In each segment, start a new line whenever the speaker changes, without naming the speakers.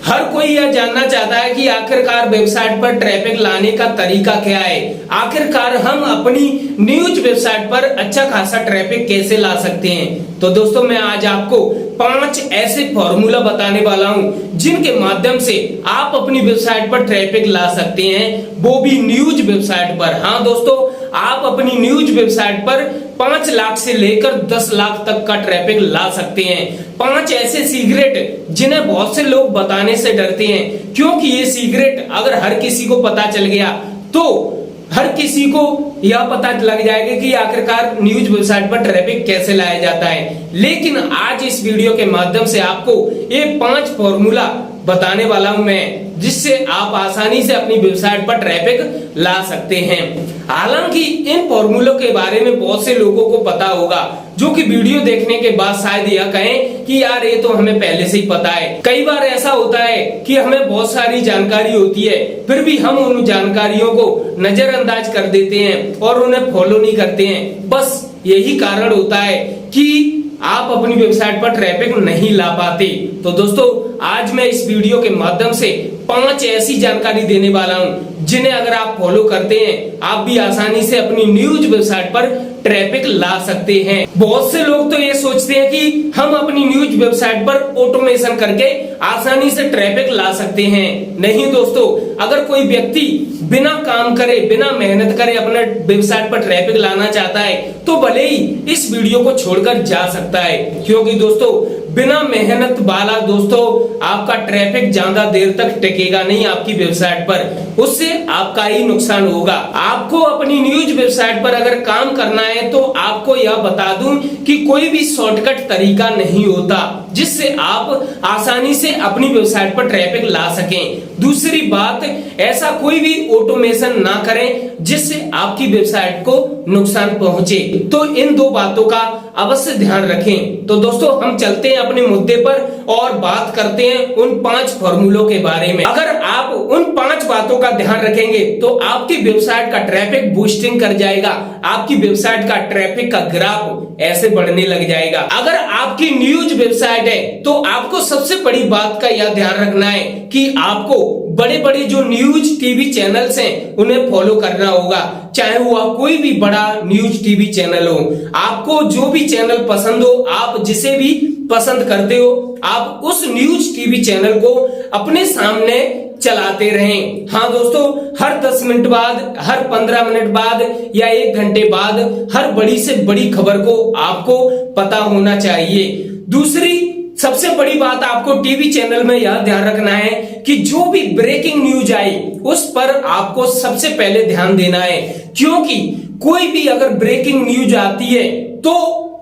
हर कोई यह जानना चाहता है कि आखिरकार वेबसाइट पर ट्रैफिक लाने का तरीका क्या है। आखिरकार हम अपनी न्यूज वेबसाइट पर अच्छा खासा ट्रैफिक कैसे ला सकते हैं। तो दोस्तों मैं आज आपको 5 ऐसे फॉर्मूला बताने वाला हूं जिनके माध्यम से आप अपनी वेबसाइट पर ट्रैफिक ला सकते हैं, वो भी न्यूज वेबसाइट पर। हाँ दोस्तों, आप अपनी न्यूज वेबसाइट पर 5 लाख से लेकर 10 लाख तक का ट्रैफिक ला सकते हैं। 5 ऐसे सीक्रेट जिन्हें बहुत से लोग बताने से डरते हैं, क्योंकि ये सीक्रेट अगर हर किसी को पता चल गया तो हर किसी को यह पता लग जाएगा कि आखिरकार न्यूज वेबसाइट पर ट्रैफिक कैसे लाया जाता है। लेकिन आज इस वीडियो के माध्यम से आपको ये 5 फॉर्मूला बताने वाला हूं मैं, जिससे आप आसानी से अपनी वेबसाइट पर ट्रैफिक ला सकते हैं। हालांकि इन फॉर्मूलों के बारे में बहुत से लोगों को पता होगा, जो कि वीडियो देखने के बाद शायद यह कहें कि यार ये तो हमें पहले से ही पता है। कई बार ऐसा होता है कि हमें बहुत सारी जानकारी होती है, फिर भी हम उन जानकारियों को नजरअंदाज कर देते हैं और उन्हें फॉलो नहीं करते हैं। बस यही कारण होता है कि आप अपनी वेबसाइट पर ट्रैफिक नहीं ला पाते। तो दोस्तों आज मैं इस वीडियो के माध्यम से 5 ऐसी जानकारी देने वाला हूं जिन्हें अगर आप फॉलो करते हैं, आप भी आसानी से अपनी न्यूज वेबसाइट पर ट्रैफिक ला सकते हैं। बहुत से लोग तो ये सोचते हैं कि हम अपनी न्यूज वेबसाइट पर ऑटोमेशन करके आसानी से ट्रैफिक ला सकते हैं। नहीं दोस्तों, अगर कोई व्यक्ति बिना काम करे, बिना मेहनत करे अपने वेबसाइट पर ट्रैफिक लाना चाहता है, तो भले ही इस वीडियो को छोड़कर जा सकता है, क्योंकि दोस्तों बिना मेहनत वाला दोस्तों आपका ट्रैफिक ज्यादा देर तक टिकेगा नहीं आपकी वेबसाइट पर, उससे आपका ही नुकसान होगा। आपको अपनी न्यूज वेबसाइट पर अगर काम करना है तो आपको यह बता दूं कि कोई भी शॉर्टकट तरीका नहीं होता जिससे आप आसानी से अपनी वेबसाइट पर ट्रैफिक ला सकें। दूसरी बात, ऐसा कोई भी ऑटोमेशन ना करें जिससे आपकी वेबसाइट को नुकसान पहुंचे। तो इन 2 बातों का अवश्य ध्यान रखें। तो दोस्तों हम चलते हैं अपने मुद्दे पर और बात करते हैं उन 5 फॉर्मूलों के बारे में। अगर आप उन 5 बातों का ध्यान रखेंगे तो आपकी वेबसाइट का ट्रैफिक बूस्टिंग कर जाएगा, आपकी वेबसाइट का ट्रैफिक का ग्राफ ऐसे बढ़ने लग जाएगा। अगर आपकी न्यूज वेबसाइट है तो आपको सबसे बड़ी बात का यह ध्यान रखना है कि आपको बड़े बड़े जो न्यूज टीवी चैनल्स हैं उन्हें फॉलो करना होगा, चाहे वह कोई भी बड़ा न्यूज टीवी चैनल हो। आपको जो भी चैनल पसंद हो, आप जिसे भी पसंद करते हो, आप उस न्यूज टीवी चैनल को अपने सामने चलाते रहें। हाँ दोस्तों, हर 10 मिनट बाद, हर 15 मिनट बाद या 1 घंटे बाद हर बड़ी से बड़ी खबर को आपको पता होना चाहिए। दूसरी सबसे बड़ी बात, आपको टीवी चैनल में यह ध्यान रखना है कि जो भी ब्रेकिंग न्यूज आई उस पर आपको सबसे पहले ध्यान देना है, क्योंकि कोई भी अगर ब्रेकिंग न्यूज आती है तो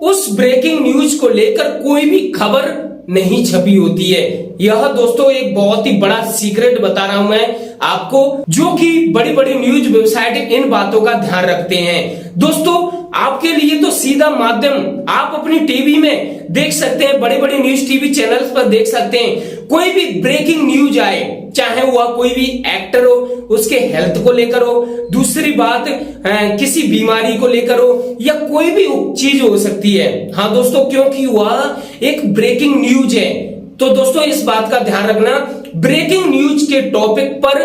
उस ब्रेकिंग न्यूज को लेकर कोई भी खबर नहीं छपी होती है। यह दोस्तों एक बहुत ही बड़ा सीक्रेट बता रहा हूं मैं आपको, जो कि बड़ी बड़ी न्यूज वेबसाइट इन बातों का ध्यान रखते हैं। दोस्तों आपके लिए तो सीधा माध्यम, आप अपनी टीवी में देख सकते हैं, बड़े बड़े न्यूज टीवी चैनल्स पर देख सकते हैं, कोई भी ब्रेकिंग न्यूज आए, चाहे वह कोई भी एक्टर हो, उसके हेल्थ को लेकर हो, दूसरी बात किसी बीमारी को लेकर हो, या कोई भी चीज हो सकती है। हाँ दोस्तों, क्योंकि वह एक ब्रेकिंग न्यूज है। तो दोस्तों इस बात का ध्यान रखना, ब्रेकिंग न्यूज के टॉपिक पर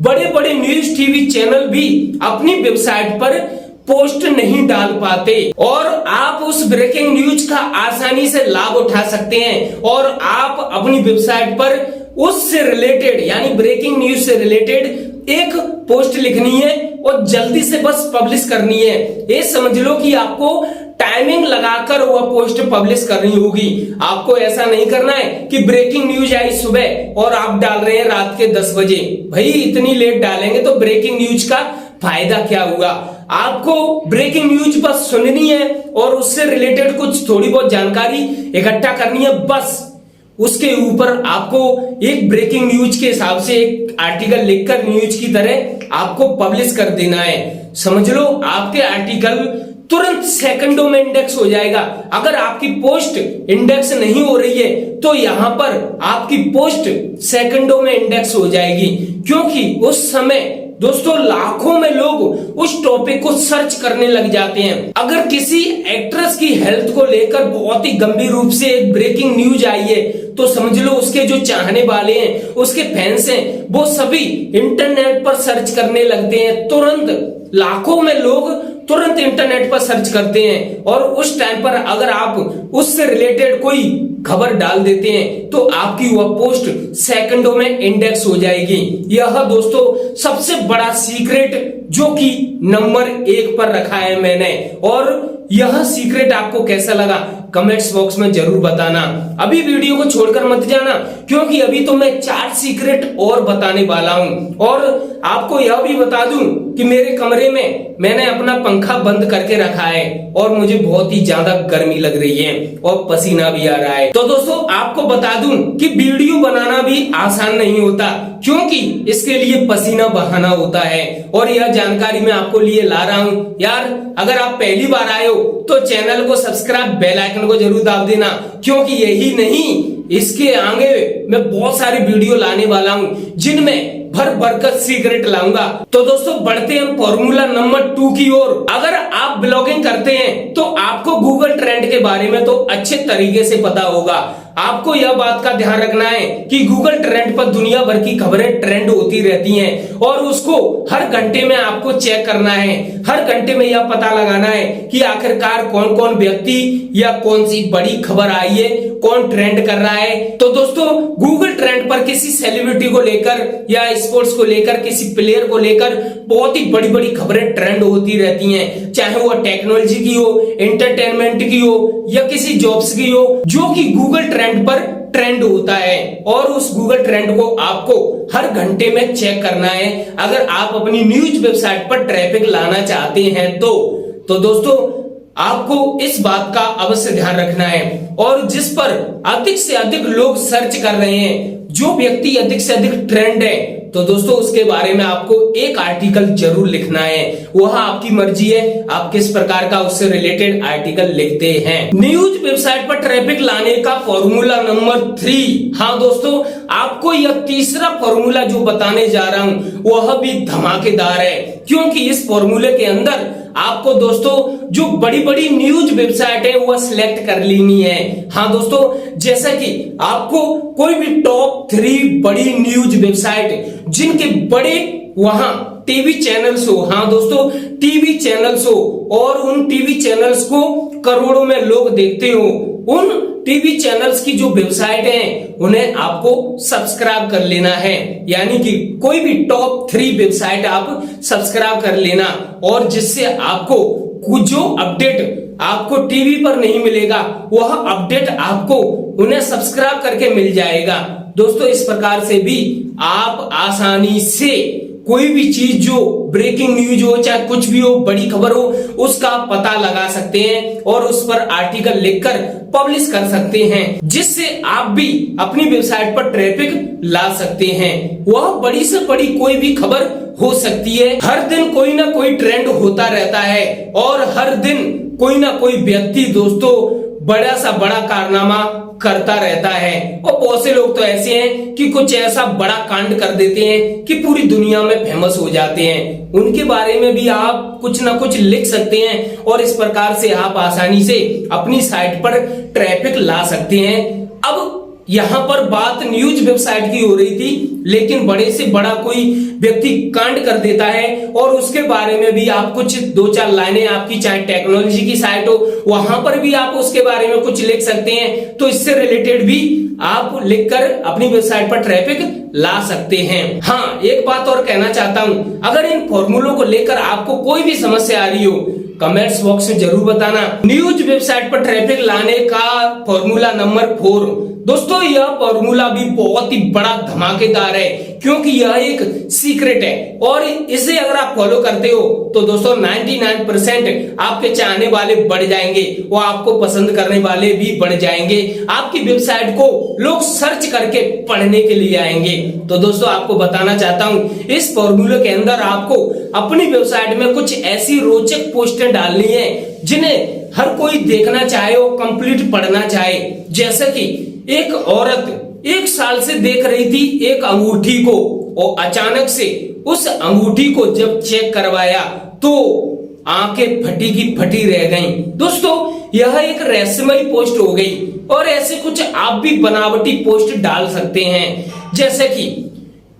बड़े बड़े न्यूज टीवी चैनल भी अपनी वेबसाइट पर पोस्ट नहीं डाल पाते, और आप उस ब्रेकिंग न्यूज का आसानी से लाभ उठा सकते हैं और आप अपनी वेबसाइट पर उससे रिलेटेड, यानी ब्रेकिंग न्यूज से रिलेटेड एक पोस्ट लिखनी है और जल्दी से बस पब्लिश करनी है। ये समझ लो कि आपको टाइमिंग लगाकर वह पोस्ट पब्लिश करनी होगी। आपको ऐसा नहीं करना है कि ब्रेकिंग न्यूज आई सुबह और आप डाल रहे हैं रात के 10 बजे। भाई इतनी लेट डालेंगे तो ब्रेकिंग न्यूज का फायदा क्या हुआ। आपको ब्रेकिंग न्यूज बस सुननी है और उससे रिलेटेड कुछ थोड़ी बहुत जानकारी इकट्ठा करनी है, बस उसके ऊपर आपको एक ब्रेकिंग न्यूज के हिसाब से एक आर्टिकल लिखकर न्यूज की तरह आपको पब्लिश कर देना है। समझ लो आपके आर्टिकल तुरंत सेकंडों में इंडेक्स हो जाएगा। अगर आपकी पोस्ट इंडेक्स नहीं हो रही है तो यहां पर आपकी पोस्ट सेकंडों में इंडेक्स हो जाएगी, क्योंकि उस समय दोस्तों लाखों में लोग उस टॉपिक को सर्च करने लग जाते हैं। अगर किसी एक्ट्रेस की हेल्थ को लेकर बहुत ही गंभीर रूप से एक ब्रेकिंग न्यूज आई है तो समझ लो उसके जो चाहने वाले हैं, उसके फैंस हैं, वो सभी इंटरनेट पर सर्च करने लगते हैं। तुरंत लाखों में लोग तुरंत इंटरनेट पर सर्च करते हैं और उस टाइम पर अगर आप उससे रिलेटेड कोई खबर डाल देते हैं तो आपकी वह पोस्ट सेकंडों में इंडेक्स हो जाएगी। यह दोस्तों सबसे बड़ा सीक्रेट जो कि नंबर 1 पर रखा है मैंने, और यह सीक्रेट आपको कैसा लगा कमेंट्स बॉक्स में जरूर बताना। अभी वीडियो को छोड़कर मत जाना क्योंकि अभी तो मैं 4 सीक्रेट और बताने वाला हूं। और आपको यह भी बता दूं कि मेरे कमरे में मैंने अपना पंखा बंद करके रखा है और मुझे बहुत ही ज्यादा गर्मी लग रही है और पसीना भी आ रहा है। तो दोस्तों आपको बता दूं कि वीडियो बनाना भी आसान नहीं होता क्योंकि इसके लिए पसीना बहाना होता है, और यह जानकारी मैं आपको लिए ला रहा हूं। यार अगर आप पहली बार आए हो तो चैनल को सब्सक्राइब, बेल आइकन को जरूर दाब देना क्योंकि यही नहीं, इसके आगे मैं बहुत सारी वीडियो लाने वाला हूं जिनमें भर भरकर सीक्रेट लाऊंगा। तो दोस्तों बढ़ते हैं फॉर्मूला नंबर 2 की ओर। अगर आप ब्लॉगिंग करते हैं तो आपको गूगल ट्रेंड के बारे में तो अच्छे तरीके से पता होगा। आपको यह बात का ध्यान रखना है कि गूगल ट्रेंड पर दुनिया भर की खबरें ट्रेंड होती रहती हैं और उसको हर घंटे में आपको चेक करना है। हर घंटे में यह पता लगाना है कि आखिरकार कौन कौन व्यक्ति या कौन सी बड़ी खबर आई है, कौन ट्रेंड कर रहा है। तो दोस्तों गूगल ट्रेंड पर किसी सेलिब्रिटी को लेकर या स्पोर्ट्स को लेकर, किसी प्लेयर को लेकर बहुत ही बड़ी बड़ी खबरें ट्रेंड होती रहती हैं, चाहे वो टेक्नोलॉजी की हो, एंटरटेनमेंट की हो या किसी जॉब्स की हो, जो कि गूगल ट्रेंड पर ट्रेंड होता है। और उस गूगल ट्रेंड को आपको हर घंटे में चेक करना है अगर आप अपनी न्यूज वेबसाइट पर ट्रैफिक लाना चाहते हैं तो दोस्तों आपको इस बात का अवश्य ध्यान रखना है। और जिस पर अधिक से अधिक लोग सर्च कर रहे हैं, जो व्यक्ति अधिक से अधिक ट्रेंड है, तो दोस्तों उसके बारे में आपको एक आर्टिकल जरूर लिखना है। वह आपकी मर्जी है आप किस प्रकार का उससे रिलेटेड आर्टिकल लिखते हैं। न्यूज वेबसाइट पर ट्रैफिक लाने का फॉर्मूला नंबर 3। हाँ दोस्तों आपको यह तीसरा फॉर्मूला जो बताने जा रहा हूं वह भी धमाकेदार है क्योंकि इस फॉर्मूले के अंदर आपको दोस्तों जो बड़ी बड़ी न्यूज वेबसाइट है वह सिलेक्ट कर लेनी है। हाँ दोस्तों जैसा कि आपको कोई भी टॉप 3 बड़ी न्यूज वेबसाइट जिनके बड़े वहां टीवी चैनल्स हो, हाँ दोस्तों टीवी चैनल्स हो, और उन टीवी चैनल्स को करोड़ों में लोग देखते हो, उन टीवी चैनल्स की जो वेबसाइट हैं उन्हें आपको सब्सक्राइब कर लेना है। यानी कि कोई भी टॉप 3 वेबसाइट आप सब्सक्राइब कर लेना, और जिससे आपको कुछ जो अपडेट आपको टीवी पर नहीं मिलेगा वह अपडेट आपको उन्हें सब्सक्राइब करके मिल जाएगा। दोस्तों इस प्रकार से भी आप आसानी से कोई भी चीज जो ब्रेकिंग न्यूज हो, चाहे कुछ भी हो, बड़ी खबर हो, उसका पता लगा सकते हैं और उस पर आर्टिकल लिखकर पब्लिश कर सकते हैं, जिससे आप भी अपनी वेबसाइट पर ट्रैफिक ला सकते हैं। वह बड़ी से बड़ी कोई भी खबर हो सकती है। हर दिन कोई ना कोई ट्रेंड होता रहता है और हर दिन कोई ना कोई व्यक्ति दोस्तों बड़ा सा बड़ा कारनामा करता रहता है। और बहुत से लोग तो ऐसे हैं कि कुछ ऐसा बड़ा कांड कर देते हैं कि पूरी दुनिया में फेमस हो जाते हैं। उनके बारे में भी आप कुछ ना कुछ लिख सकते हैं और इस प्रकार से आप आसानी से अपनी साइट पर ट्रैफिक ला सकते हैं। अब यहाँ पर बात न्यूज वेबसाइट की हो रही थी, लेकिन बड़े से बड़ा कोई व्यक्ति कांड कर देता है और उसके बारे में भी आप कुछ 2-4 लाइनें, आपकी चाहे टेक्नोलॉजी की साइट हो वहां पर भी आप उसके बारे में कुछ लिख सकते हैं। तो इससे रिलेटेड भी आप लिखकर अपनी वेबसाइट पर ट्रैफिक ला सकते हैं। हाँ एक बात और कहना चाहता हूं, अगर इन फॉर्मूलों को लेकर आपको कोई भी समस्या आ रही हो कमेंट्स बॉक्स में जरूर बताना। न्यूज वेबसाइट पर ट्रैफिक लाने का फॉर्मूला नंबर 4। दोस्तों यह फॉर्मूला भी बहुत ही बड़ा धमाकेदार है क्योंकि यह एक सीक्रेट है और इसे अगर आप फॉलो करते हो तो दोस्तों 99% आपके चाहने वाले बढ़ जाएंगे, वो आपको पसंद करने वाले भी बढ़ जाएंगे, आपकी वेबसाइट को लोग सर्च करके पढ़ने के लिए आएंगे। तो दोस्तों आपको बताना चाहता हूं इस फॉर्मूले के अंदर आपको अपनी वेबसाइट में कुछ ऐसी रोचक पोस्टें डालनी है जिन्हें हर कोई देखना चाहे और कंप्लीट पढ़ना चाहे। जैसे कि एक औरत 1 साल से देख रही थी एक अंगूठी को और अचानक से उस अंगूठी को जब चेक करवाया तो आंखें फटी की फटी रह गईं। दोस्तों यह एक रहस्यमयी पोस्ट हो गई और ऐसे कुछ आप भी बनावटी पोस्ट डाल सकते हैं, जैसे कि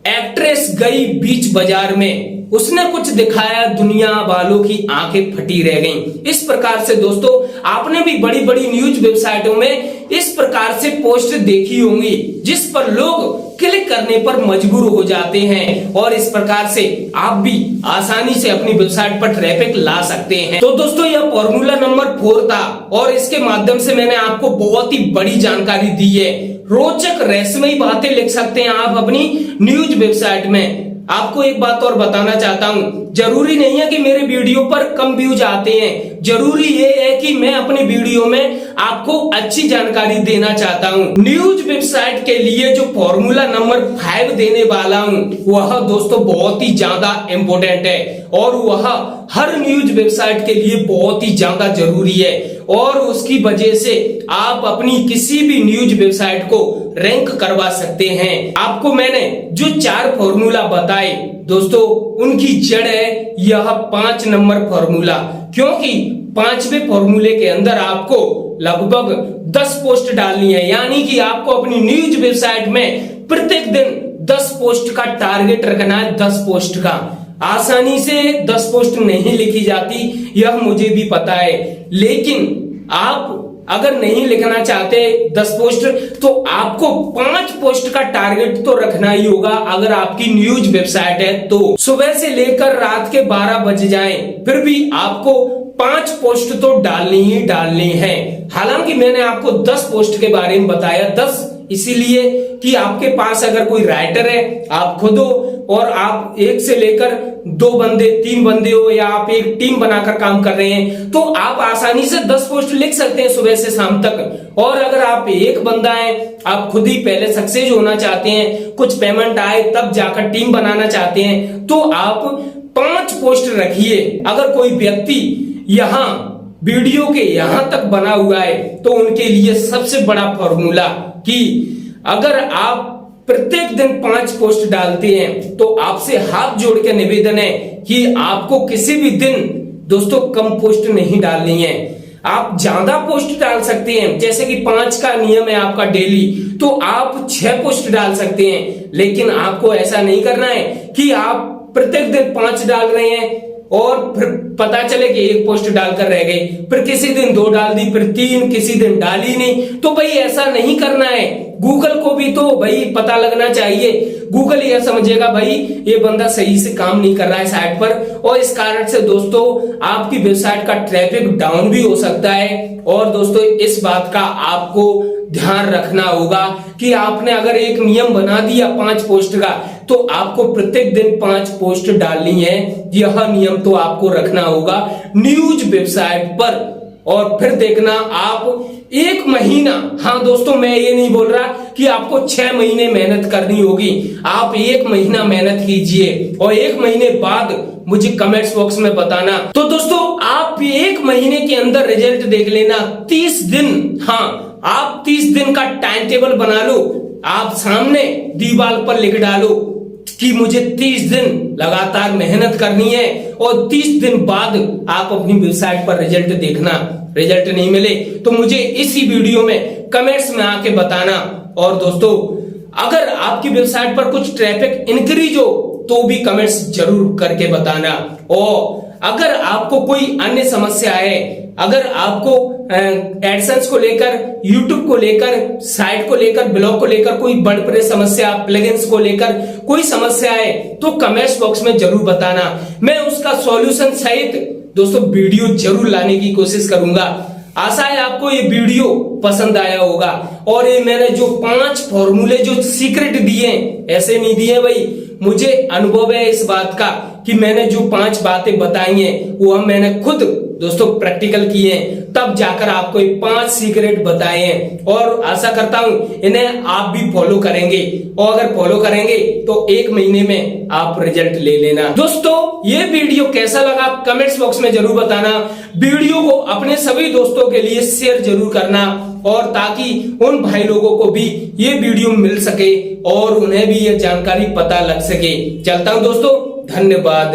एक्ट्रेस गई बीच बाजार में, उसने कुछ दिखाया, दुनिया वालों की आंखें फटी रह गईं। इस प्रकार से दोस्तों आपने भी बड़ी बड़ी न्यूज वेबसाइटों में इस प्रकार से पोस्ट देखी होंगी, जिस पर लोग क्लिक करने पर मजबूर हो जाते हैं और इस प्रकार से आप भी आसानी से अपनी वेबसाइट पर ट्रैफिक ला सकते हैं। तो दोस्तों यह फॉर्मूला नंबर 4 था और इसके माध्यम से मैंने आपको बहुत ही बड़ी जानकारी दी है। रोचक रहस्यमयी बातें लिख सकते हैं आप अपनी न्यूज वेबसाइट में। आपको एक बात और बताना चाहता हूं, जरूरी नहीं है कि मेरे वीडियो पर कम व्यूज आते हैं, जरूरी ये है कि मैं अपनी वीडियो में आपको अच्छी जानकारी देना चाहता हूं। न्यूज वेबसाइट के लिए जो फॉर्मूला नंबर 5 देने वाला हूं वह दोस्तों बहुत ही ज्यादा इंपॉर्टेंट है और वह हर न्यूज वेबसाइट के लिए बहुत ही ज्यादा जरूरी है और उसकी वजह से आप अपनी किसी भी न्यूज वेबसाइट को रैंक करवा सकते हैं। आपको मैंने जो 4 फॉर्मूला बताए दोस्तों उनकी जड़ है यह 5 नंबर फॉर्मूला, क्योंकि 5वें फॉर्मूले के अंदर आपको लगभग 10 पोस्ट डालनी है, यानी कि आपको अपनी न्यूज वेबसाइट में प्रत्येक दिन 10 पोस्ट का टारगेट रखना है। 10 पोस्ट का आसानी से 10 पोस्ट नहीं लिखी जाती, यह मुझे भी पता है, लेकिन आप अगर नहीं लिखना चाहते 10 पोस्ट तो आपको 5 पोस्ट का टारगेट तो रखना ही होगा। अगर आपकी न्यूज वेबसाइट है तो सुबह से लेकर रात के 12 बज जाएं फिर भी आपको 5 पोस्ट तो डालनी ही डालनी है। हालांकि मैंने आपको 10 पोस्ट के बारे में बताया, 10 इसीलिए कि आपके पास अगर कोई राइटर है, आप खुद हो और आप 1 से लेकर 2 बंदे 3 बंदे हो या आप एक टीम बनाकर काम कर रहे हैं तो आप आसानी से 10 पोस्ट लिख सकते हैं सुबह से शाम तक। और अगर आप एक बंदा है, आप खुद ही पहले सक्सेस होना चाहते हैं, कुछ पेमेंट आए तब जाकर टीम बनाना चाहते हैं, तो आप 5 पोस्ट रखिए। अगर कोई व्यक्ति यहाँ वीडियो के यहां तक बना हुआ है तो उनके लिए सबसे बड़ा फॉर्मूला कि अगर आप प्रत्येक दिन 5 पोस्ट डालते हैं तो आपसे हाथ जोड़ के निवेदन है कि आपको किसी भी दिन दोस्तों कम पोस्ट नहीं डालनी है। आप ज्यादा पोस्ट डाल सकते हैं, जैसे कि 5 का नियम है आपका डेली, तो आप 6 पोस्ट डाल सकते हैं, लेकिन आपको ऐसा नहीं करना है कि आप प्रत्येक दिन 5 डाल रहे हैं और फिर पता चले कि 1 पोस्ट डालकर रह गई, फिर किसी दिन 2 डाल दी, फिर 3, किसी दिन डाली नहीं। तो भाई ऐसा नहीं करना है। गूगल को भी तो भाई पता लगना चाहिए, गूगल यह समझेगा भाई ये बंदा सही से काम नहीं कर रहा है साइट पर, और इस कारण से दोस्तों आपकी वेबसाइट का ट्रैफिक डाउन भी हो सकता है। और दोस्तों इस बात का आपको ध्यान रखना होगा कि आपने अगर एक नियम बना दिया 5 पोस्ट का तो आपको प्रत्येक दिन 5 पोस्ट डालनी है। यह नियम तो आपको रखना होगा न्यूज वेबसाइट पर। और फिर देखना आप 1 महीना, हाँ दोस्तों मैं ये नहीं बोल रहा कि आपको 6 महीने मेहनत करनी होगी, आप 1 महीना मेहनत कीजिए और 1 महीने बाद मुझे कमेंट्स बॉक्स में बताना। तो दोस्तों आप 1 महीने के अंदर रिजल्ट देख लेना। 30 दिन, हाँ आप 30 दिन का टाइम टेबल बना लो, आप सामने दीवार पर लिख डालो कि मुझे 30 दिन लगातार मेहनत करनी है और 30 दिन बाद आप अपनी वेबसाइट पर रिजल्ट देखना। रिजल्ट नहीं मिले तो मुझे इसी वीडियो में कमेंट्स में आके बताना। और दोस्तों अगर आपकी वेबसाइट पर कुछ ट्रैफिक इंक्रीज हो तो भी कमेंट्स जरूर करके बताना। और अगर आपको कोई अन्य समस्या है, अगर आपको एडसेंस को लेकर, यूट्यूब को लेकर, साइट को लेकर, ब्लॉग को लेकर कोई वर्डप्रेस समस्या, प्लगइन्स को लेकर कोई समस्या है तो कमेंट्स बॉक्स में जरूर बताना। मैं उसका सॉल्यूशन सहित दोस्तों वीडियो जरूर लाने की कोशिश करूंगा। आशा है आपको ये वीडियो पसंद आया होगा। और ये मैंने जो 5 फॉर्मूले जो सीक्रेट दिए ऐसे नहीं दिए भाई, मुझे अनुभव है इस बात का कि मैंने जो 5 बातें बताई हैं वो मैंने खुद दोस्तों प्रैक्टिकल किए हैं, तब जाकर आपको ये 5 सीक्रेट बताए हैं। और आशा करता हूं इन्हें आप भी फॉलो करेंगे, और अगर फॉलो करेंगे तो 1 महीने में आप रिजल्ट ले लेना। दोस्तों ये वीडियो कैसा लगा कमेंट्स बॉक्स में जरूर बताना। वीडियो को अपने सभी दोस्तों के लिए शेयर जरूर करना, और ताकि उन भाई लोगों को भी ये वीडियो मिल सके और उन्हें भी ये जानकारी पता लग सके। चलता हूं दोस्तों, धन्यवाद।